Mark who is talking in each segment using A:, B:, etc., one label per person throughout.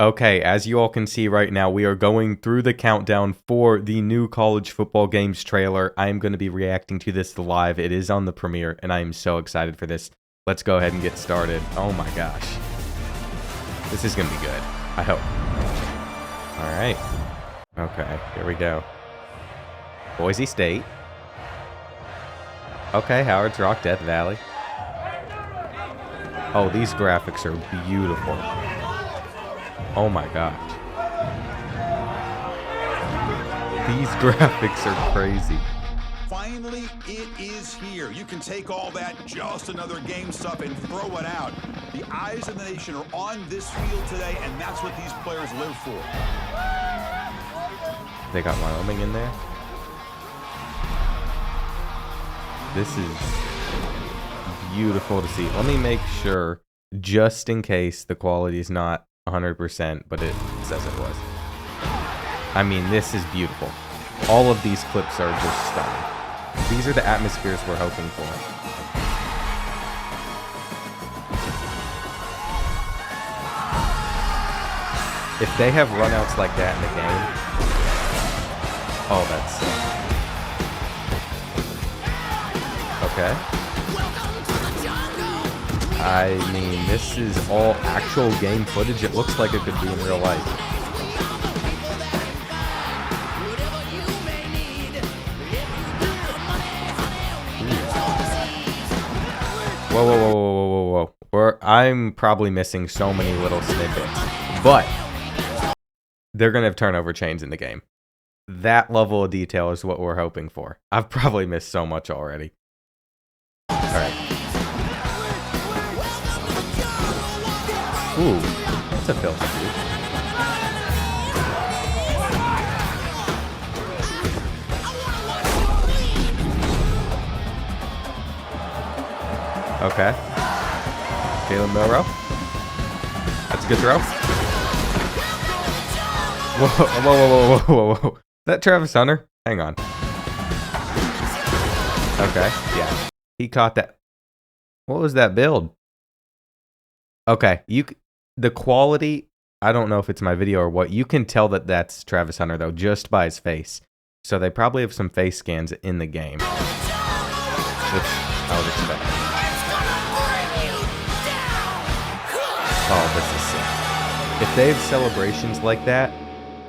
A: Okay, as you all can see right now, we are going through the countdown for the new college football games trailer. I am going to be reacting to this live. It is on the premiere, and I am so excited for this. Let's go ahead and get started. Oh my gosh. This is going to be good. I hope. All right. Okay, here we go. Boise State. Okay, Howard's Rock, Death Valley. Oh, these graphics are beautiful. Oh my gosh. These graphics are crazy.
B: Finally, it is here. You can take all that just another game stuff and throw it out. The eyes of the nation are on this field today, and that's what these players live for.
A: They got Wyoming in there. This is beautiful to see. Let me make sure, just in case the quality is not 100%, but it says it was. I mean, this is beautiful. All of these clips are just stunning. These are the atmospheres we're hoping for. If they have runouts like that in the game, oh, that's okay. I mean, this is all actual game footage. It looks like it could be in real life. Whoa, whoa, whoa, whoa, whoa, whoa. I'm probably missing so many little snippets. But they're going to have turnover chains in the game. That level of detail is what we're hoping for. I've probably missed so much already. All right. Ooh, that's a filthy dude. Okay. Jalen Milroe. That's a good throw. Whoa, whoa, whoa, whoa, whoa, whoa, whoa. Is that Travis Hunter? Hang on. Okay, yeah. He caught that. What was that build? Okay, the quality, I don't know if it's my video or what. You can tell that that's Travis Hunter, though, just by his face. So they probably have some face scans in the game, which I would expect. Oh, this is sick. If they have celebrations like that,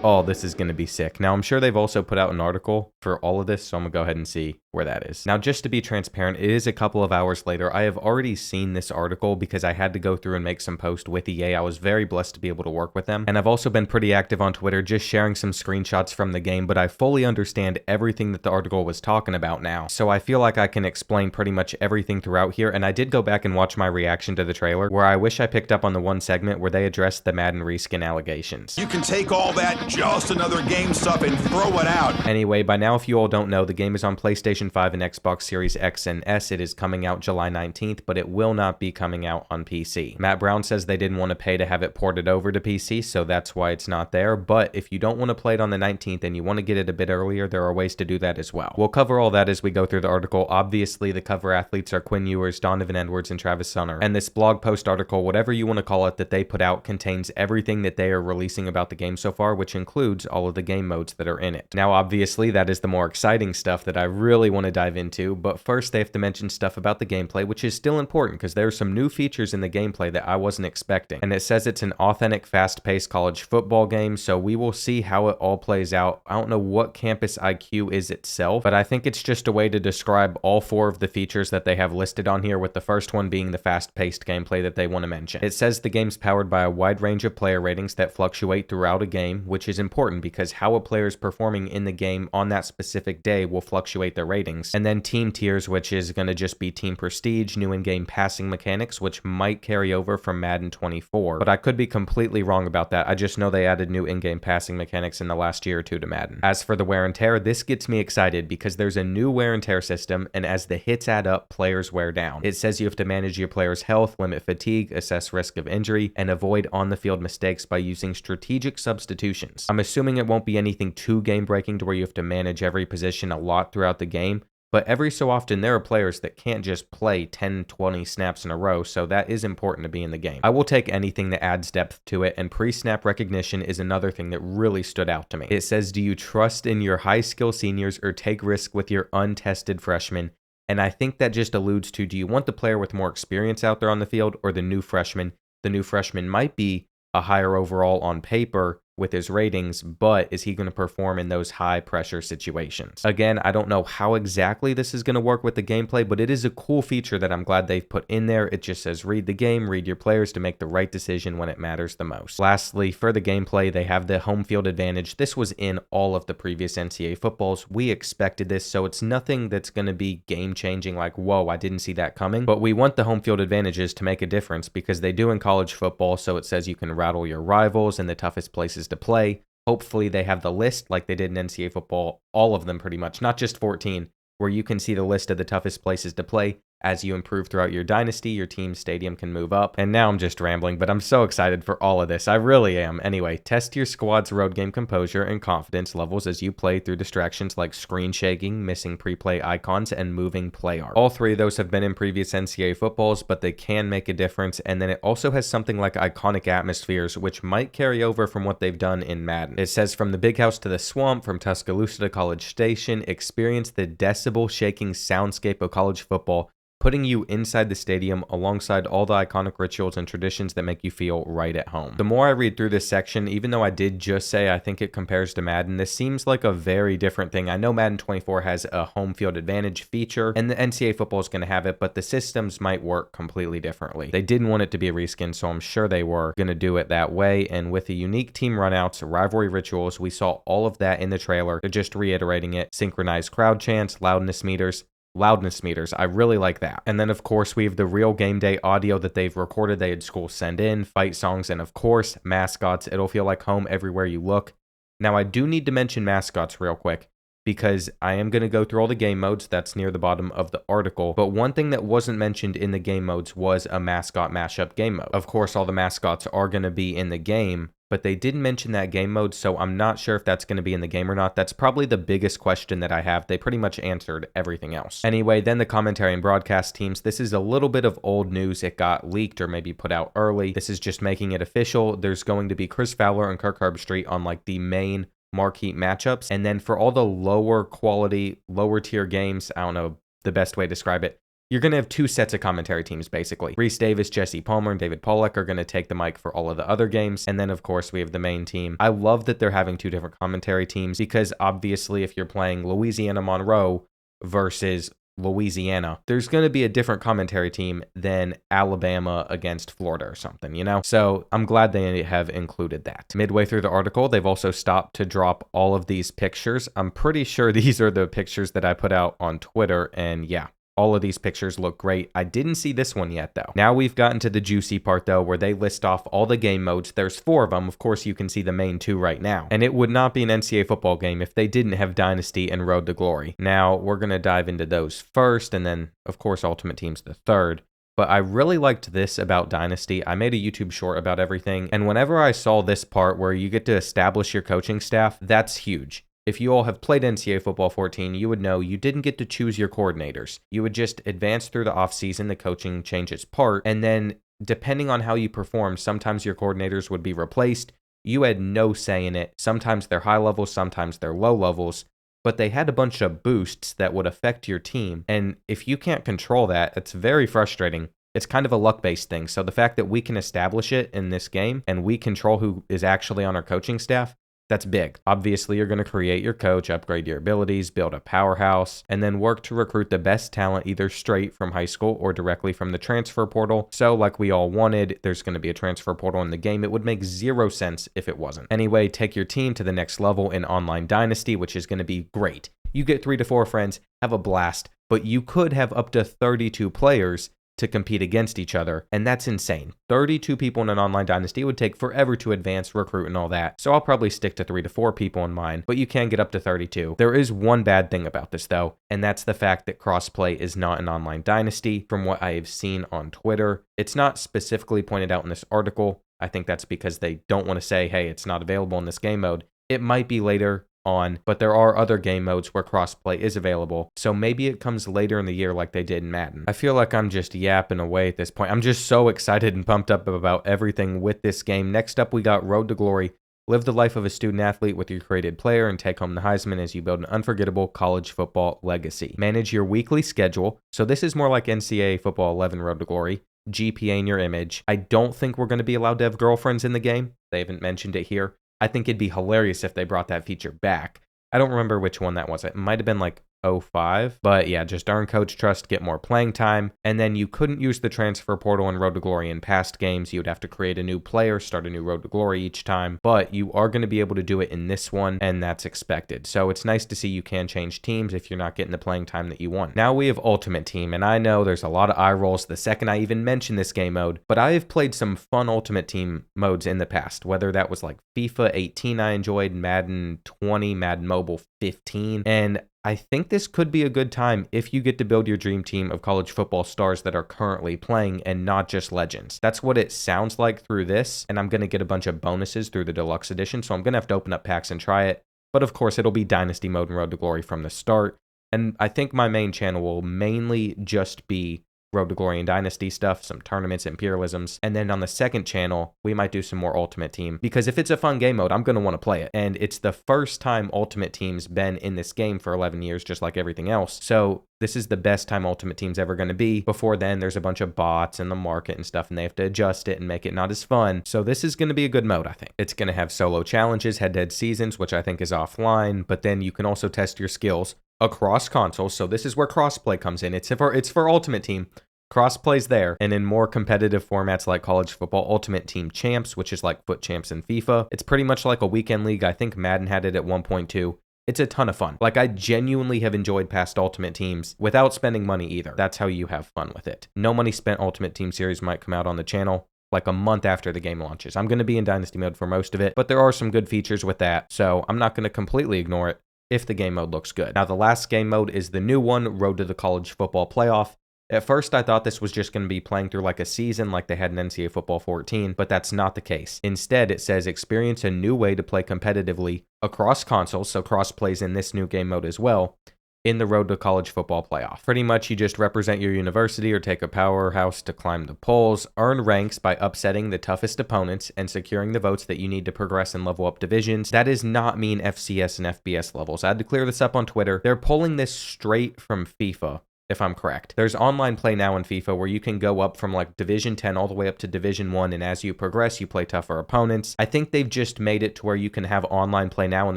A: oh, this is going to be sick. Now, I'm sure they've also put out an article for all of this, so I'm going to go ahead and see where that is. Now, just to be transparent, it is a couple of hours later. I have already seen this article because I had to go through and make some post with EA. I was very blessed to be able to work with them. And I've also been pretty active on Twitter, just sharing some screenshots from the game, but I fully understand everything that the article was talking about now. So I feel like I can explain pretty much everything throughout here. And I did go back and watch my reaction to the trailer, where I wish I picked up on the one segment where they addressed the Madden reskin allegations.
B: You can take all that just another game stuff and throw it out.
A: Anyway, by now, if you all don't know, the game is on PlayStation 5 and Xbox Series X and S. It is coming out July 19th, but it will not be coming out on PC. Matt Brown says they didn't want to pay to have it ported over to PC, so that's why it's not there. But if you don't want to play it on the 19th and you want to get it a bit earlier, there are ways to do that as well. We'll cover all that as we go through the article. Obviously, the cover athletes are Quinn Ewers, Donovan Edwards, and Travis Hunter. And this blog post article, whatever you want to call it, that they put out contains everything that they are releasing about the game so far, which includes all of the game modes that are in it. Now, obviously, that is the more exciting stuff that I really want to dive into, but first they have to mention stuff about the gameplay, which is still important because there are some new features in the gameplay that I wasn't expecting. And it says it's an authentic, fast-paced college football game, so we will see how it all plays out. I don't know what Campus IQ is itself, but I think it's just a way to describe all four of the features that they have listed on here, with the first one being the fast-paced gameplay that they want to mention. It says the game's powered by a wide range of player ratings that fluctuate throughout a game, which is important because how a player is performing in the game on that specific day will fluctuate their ratings. And then team tiers, which is going to just be team prestige, new in-game passing mechanics, which might carry over from Madden 24, but I could be completely wrong about that. I just know they added new in-game passing mechanics in the last year or two to Madden. As for the wear and tear, this gets me excited because there's a new wear and tear system, and as the hits add up, players wear down. It says you have to manage your player's health, limit fatigue, assess risk of injury, and avoid on-the-field mistakes by using strategic substitutions. I'm assuming it won't be anything too game-breaking to where you have to manage every position a lot throughout the game, But every so often, there are players that can't just play 10, 20 snaps in a row, so that is important to be in the game. I will take anything that adds depth to it, and pre-snap recognition is another thing that really stood out to me. It says, do you trust in your high-skill seniors or take risk with your untested freshmen? And I think that just alludes to, do you want the player with more experience out there on the field or the new freshman? The new freshman might be a higher overall on paper with his ratings, but is he going to perform in those high pressure situations? Again, I don't know how exactly this is going to work with the gameplay, but it is a cool feature that I'm glad they've put in there. It just says read the game, read your players to make the right decision when it matters the most. Lastly, for the gameplay, they have the home field advantage. This was in all of the previous NCAA footballs. We expected this, so it's nothing that's going to be game changing like, whoa, I didn't see that coming. But we want the home field advantages to make a difference because they do in college football, so it says you can rattle your rivals in the toughest places to play. Hopefully they have the list like they did in NCAA football, all of them pretty much, not just 14, where you can see the list of the toughest places to play. As you improve throughout your dynasty, your team's stadium can move up. And now I'm just rambling, but I'm so excited for all of this. I really am. Anyway, test your squad's road game composure and confidence levels as you play through distractions like screen shaking, missing pre-play icons, and moving play art. All three of those have been in previous NCAA footballs, but they can make a difference. And then it also has something like iconic atmospheres, which might carry over from what they've done in Madden. It says from the big house to the swamp, from Tuscaloosa to College Station, experience the decibel shaking soundscape of college football, putting you inside the stadium alongside all the iconic rituals and traditions that make you feel right at home. The more I read through this section, even though I did just say I think it compares to Madden, this seems like a very different thing. I know Madden 24 has a home field advantage feature, and the NCAA football is going to have it, but the systems might work completely differently. They didn't want it to be a reskin, so I'm sure they were going to do it that way, and with the unique team runouts, rivalry rituals, we saw all of that in the trailer. They're just reiterating it. Synchronized crowd chants, loudness meters, I really like that. And then of course we have the real game day audio that they've recorded. They had schools send in, fight songs, and of course mascots. It'll feel like home everywhere you look. Now I do need to mention mascots real quick because I am going to go through all the game modes. That's near the bottom of the article. But one thing that wasn't mentioned in the game modes was a mascot mashup game mode. Of course all the mascots are going to be in the game, but they didn't mention that game mode, so I'm not sure if that's going to be in the game or not. That's probably the biggest question that I have. They pretty much answered everything else. Anyway, then the commentary and broadcast teams. This is a little bit of old news. It got leaked or maybe put out early. This is just making it official. There's going to be Chris Fowler and Kirk Herbstreit on like the main marquee matchups. And then for all the lower quality, lower tier games, I don't know the best way to describe it, you're going to have two sets of commentary teams, basically. Reese Davis, Jesse Palmer, and David Pollack are going to take the mic for all of the other games. And then, of course, we have the main team. I love that they're having two different commentary teams because, obviously, if you're playing Louisiana Monroe versus Louisiana, there's going to be a different commentary team than Alabama against Florida or something, you know? So I'm glad they have included that. Midway through the article, they've also stopped to drop all of these pictures. I'm pretty sure these are the pictures that I put out on Twitter, and yeah. All of these pictures look great. I didn't see this one yet, though. Now we've gotten to the juicy part, though, where they list off all the game modes. There's 4 of them. Of course, you can see the main 2 right now. And it would not be an NCAA football game if they didn't have Dynasty and Road to Glory. Now, we're going to dive into those first, and then, of course, Ultimate Team's the third. But I really liked this about Dynasty. I made a YouTube short about everything, and whenever I saw this part where you get to establish your coaching staff, that's huge. If you all have played NCAA Football 14, you would know you didn't get to choose your coordinators. You would just advance through the offseason, the coaching changes part, and then depending on how you perform, sometimes your coordinators would be replaced. You had no say in it. Sometimes they're high levels, sometimes they're low levels, but they had a bunch of boosts that would affect your team. And if you can't control that, it's very frustrating. It's kind of a luck-based thing. So the fact that we can establish it in this game and we control who is actually on our coaching staff, that's big. Obviously, you're going to create your coach, upgrade your abilities, build a powerhouse, and then work to recruit the best talent either straight from high school or directly from the transfer portal. So like we all wanted, there's going to be a transfer portal in the game. It would make 0 sense if it wasn't. Anyway, take your team to the next level in Online Dynasty, which is going to be great. You get 3 to 4 friends, have a blast, but you could have up to 32 players to compete against each other, and that's insane. 32 people in an Online Dynasty would take forever to advance, recruit, and all that, so I'll probably stick to 3 to 4 people in mine, but you can get up to 32. There is one bad thing about this, though, and that's the fact that crossplay is not an Online Dynasty. From what I have seen on Twitter, it's not specifically pointed out in this article. I think that's because they don't want to say, hey, it's not available in this game mode. It might be later on, but there are other game modes where crossplay is available, so maybe it comes later in the year like they did in Madden. I feel like I'm just yapping away at this point. I'm just so excited and pumped up about everything with this game. Next up, we got Road to Glory. Live the life of a student athlete with your created player and take home the Heisman as you build an unforgettable college football legacy. Manage your weekly schedule. So this is more like NCAA Football 11 Road to Glory. GPA in your image. I don't think we're going to be allowed to have girlfriends in the game. They haven't mentioned it here. I think it'd be hilarious if they brought that feature back. I don't remember which one that was. It might have been like 05. But yeah, just earn coach trust, get more playing time. And then you couldn't use the transfer portal in Road to Glory in past games. You would have to create a new player, start a new Road to Glory each time. But you are going to be able to do it in this one, and that's expected. So it's nice to see you can change teams if you're not getting the playing time that you want. Now we have Ultimate Team, and I know there's a lot of eye rolls the second I even mention this game mode, but I have played some fun Ultimate Team modes in the past, whether that was like FIFA 18 I enjoyed, Madden 20, Madden Mobile 15, and I think this could be a good time if you get to build your dream team of college football stars that are currently playing and not just legends. That's what it sounds like through this, and I'm going to get a bunch of bonuses through the deluxe edition, so I'm going to have to open up packs and try it. But of course, it'll be Dynasty mode and Road to Glory from the start, and I think my main channel will mainly just be Road to Glory and Dynasty stuff, some tournaments, imperialisms, and then on the second channel, we might do some more Ultimate Team, because if it's a fun game mode, I'm going to want to play it, and it's the first time Ultimate Team's been in this game for 11 years, just like everything else, so this is the best time Ultimate Team's ever going to be. Before then, there's a bunch of bots in the market and stuff, and they have to adjust it and make it not as fun, so this is going to be a good mode, I think. It's going to have solo challenges, head-to-head seasons, which I think is offline, but then you can also test your skills across consoles, so this is where crossplay comes in. It's for Ultimate Team. Crossplay's there, and in more competitive formats like College Football Ultimate Team Champs, which is like Foot Champs in FIFA, it's pretty much like a weekend league. I think Madden had it at 1.2. It's a ton of fun. Like, I genuinely have enjoyed past Ultimate Teams without spending money either. That's how you have fun with it. No Money Spent Ultimate Team series might come out on the channel like a month after the game launches. I'm going to be in Dynasty mode for most of it, but there are some good features with that, so I'm not going to completely ignore it if the game mode looks good. Now, the last game mode is the new one, Road to the College Football Playoff. At first, I thought this was just going to be playing through like a season like they had in NCAA Football 14, but that's not the case. Instead, it says experience a new way to play competitively across consoles, so cross plays in this new game mode as well, in the Road to College Football Playoff. Pretty much, you just represent your university or take a powerhouse to climb the polls, earn ranks by upsetting the toughest opponents, and securing the votes that you need to progress and level up divisions. That does not mean FCS and FBS levels. I had to clear this up on Twitter. They're pulling this straight from FIFA, if I'm correct. There's online play now in FIFA where you can go up from like Division 10 all the way up to Division 1, and as you progress, you play tougher opponents. I think they've just made it to where you can have online play now, and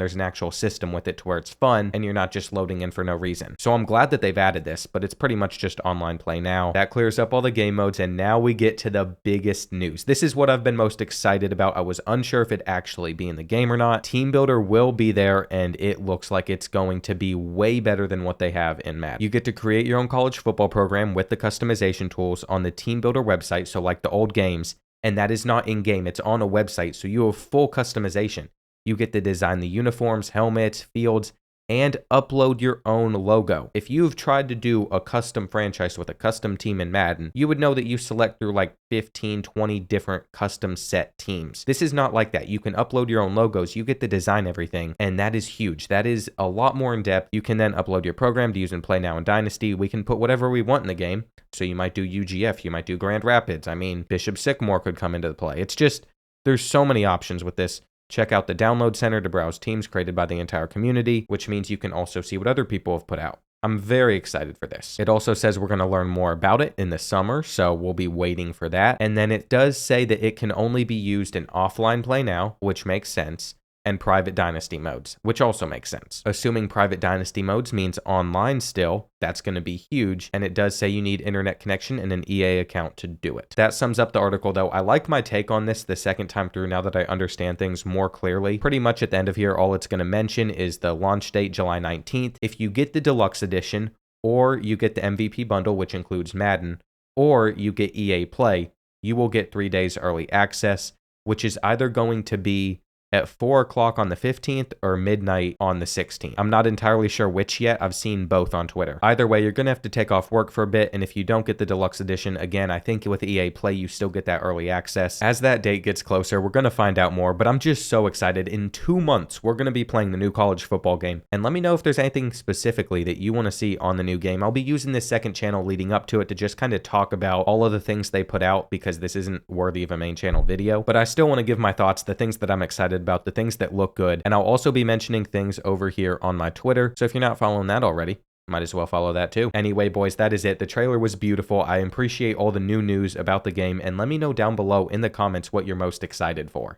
A: there's an actual system with it to where it's fun, and you're not just loading in for no reason. So I'm glad that they've added this, but it's pretty much just online play now. That clears up all the game modes, and now we get to the biggest news. This is what I've been most excited about. I was unsure if it'd actually be in the game or not. Team Builder will be there, and it looks like it's going to be way better than what they have in Madden. You get to create your own college football program with the customization tools on the Team Builder website, so like the old games, and that is not in-game, it's on a website, so you have full customization. You get to design the uniforms, helmets, fields, and upload your own logo. If you've tried to do a custom franchise with a custom team in Madden, you would know that you select through like 15, 20 different custom set teams. This is not like that. You can upload your own logos, you get to design everything, and that is huge. That is a lot more in depth. You can then upload your program to use and play now in Dynasty. We can put whatever we want in the game. So you might do UGF, you might do Grand Rapids. I mean, Bishop Sycamore could come into the play. It's just, there's so many options with this. Check out the download center to browse teams created by the entire community, which means you can also see what other people have put out. I'm very excited for this. It also says we're going to learn more about it in the summer, so we'll be waiting for that. And then it does say that it can only be used in offline play now, which makes sense, and private Dynasty modes, which also makes sense. Assuming private Dynasty modes means online still, that's going to be huge, and it does say you need internet connection and an EA account to do it. That sums up the article, though. I like my take on this the second time through now that I understand things more clearly. Pretty much at the end of here, all it's going to mention is the launch date, July 19th. If you get the deluxe edition, or you get the MVP bundle, which includes Madden, or you get EA Play, you will get 3 days early access, which is either going to be at 4 o'clock on the 15th or midnight on the 16th. I'm not entirely sure which yet. I've seen both on Twitter. Either way, you're going to have to take off work for a bit, and if you don't get the deluxe edition, again, I think with EA Play, you still get that early access. As that date gets closer, we're going to find out more, but I'm just so excited. In 2 months, we're going to be playing the new college football game, and let me know if there's anything specifically that you want to see on the new game. I'll be using this second channel leading up to it to just kind of talk about all of the things they put out, because this isn't worthy of a main channel video, but I still want to give my thoughts, the things that I'm excited about, the things that look good, and I'll also be mentioning things over here on my Twitter, so if you're not following that already, might as well follow that too. Anyway, boys, that is it. The trailer was beautiful. I appreciate all the new news about the game, and let me know down below in the comments what you're most excited for.